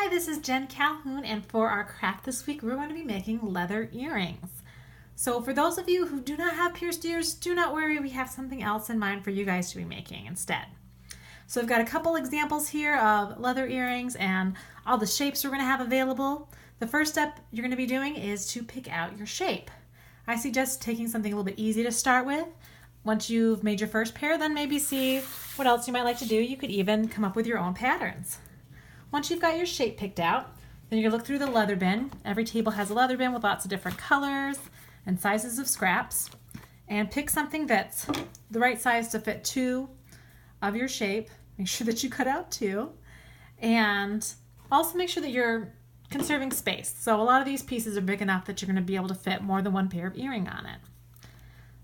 Hi, this is Jen Calhoun, and for our craft this week, we're going to be making leather earrings. So for those of you who do not have pierced ears, do not worry, we have something else in mind for you guys to be making instead. So I've got a couple examples here of leather earrings and all the shapes we're going to have available. The first step you're going to be doing is to pick out your shape. I suggest taking something a little bit easy to start with. Once you've made your first pair, then maybe see what else you might like to do. You could even come up with your own patterns. Once you've got your shape picked out, then you're going to look through the leather bin. Every table has a leather bin with lots of different colors and sizes of scraps. And pick something that's the right size to fit two of your shape. Make sure that you cut out two. And also make sure that you're conserving space. So a lot of these pieces are big enough that you're going to be able to fit more than one pair of earring on it.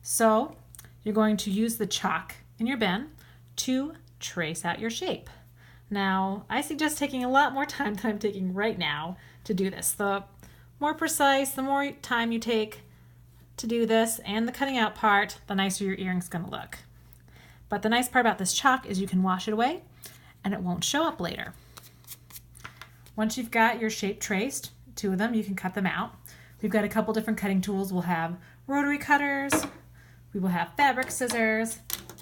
So you're going to use the chalk in your bin to trace out your shape. Now, I suggest taking a lot more time than I'm taking right now to do this. The more precise, the more time you take to do this and the cutting out part, the nicer your earring's going to look. But the nice part about this chalk is you can wash it away and it won't show up later. Once you've got your shape traced, two of them, you can cut them out. We've got a couple different cutting tools. We'll have rotary cutters, we will have fabric scissors,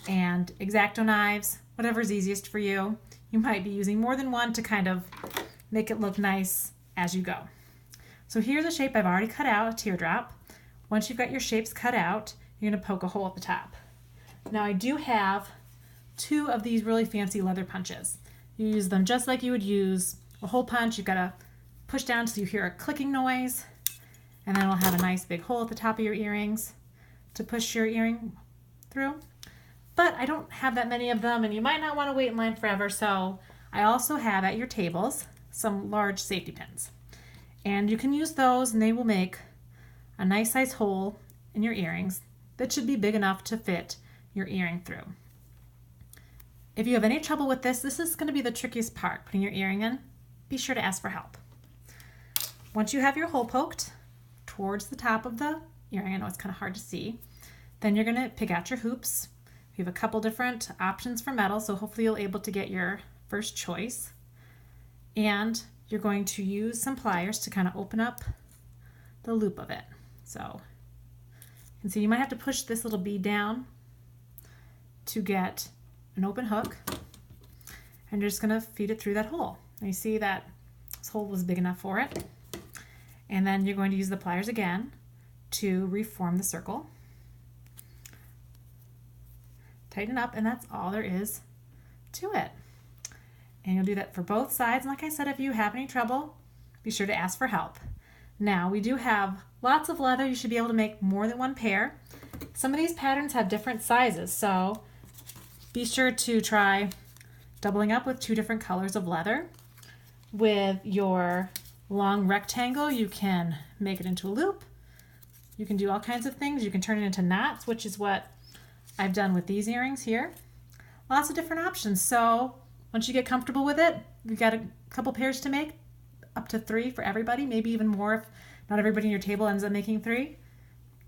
and X-Acto knives, whatever's easiest for you. You might be using more than one to kind of make it look nice as you go. So here's a shape I've already cut out, a teardrop. Once you've got your shapes cut out, you're going to poke a hole at the top. Now I do have two of these really fancy leather punches. You use them just like you would use a hole punch. You've got to push down so you hear a clicking noise, and then it'll have a nice big hole at the top of your earrings to push your earring through. But I don't have that many of them, and you might not want to wait in line forever, so I also have at your tables some large safety pins. And you can use those, and they will make a nice size hole in your earrings that should be big enough to fit your earring through. If you have any trouble with this, this is going to be the trickiest part, putting your earring in. Be sure to ask for help. Once you have your hole poked towards the top of the earring, I know it's kind of hard to see, then you're going to pick out your hoops. We have a couple different options for metal, so hopefully you'll be able to get your first choice. And you're going to use some pliers to kind of open up the loop of it. So you can see you might have to push this little bead down to get an open hook, and you're just going to feed it through that hole. And you see that this hole was big enough for it. And then you're going to use the pliers again to reform the circle. Tighten up, and that's all there is to it. And you'll do that for both sides. And like I said, if you have any trouble, be sure to ask for help. Now, we do have lots of leather. You should be able to make more than one pair. Some of these patterns have different sizes, so be sure to try doubling up with two different colors of leather. With your long rectangle, you can make it into a loop. You can do all kinds of things. You can turn it into knots, which is what I've done with these earrings here. Lots of different options. So once you get comfortable with it, we've got a couple pairs to make, up to 3 for everybody, maybe even more if not everybody in your table ends up making 3.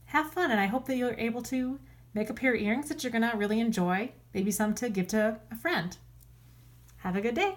Have fun, and I hope that you're able to make a pair of earrings that you're gonna really enjoy, maybe some to give to a friend. Have a good day.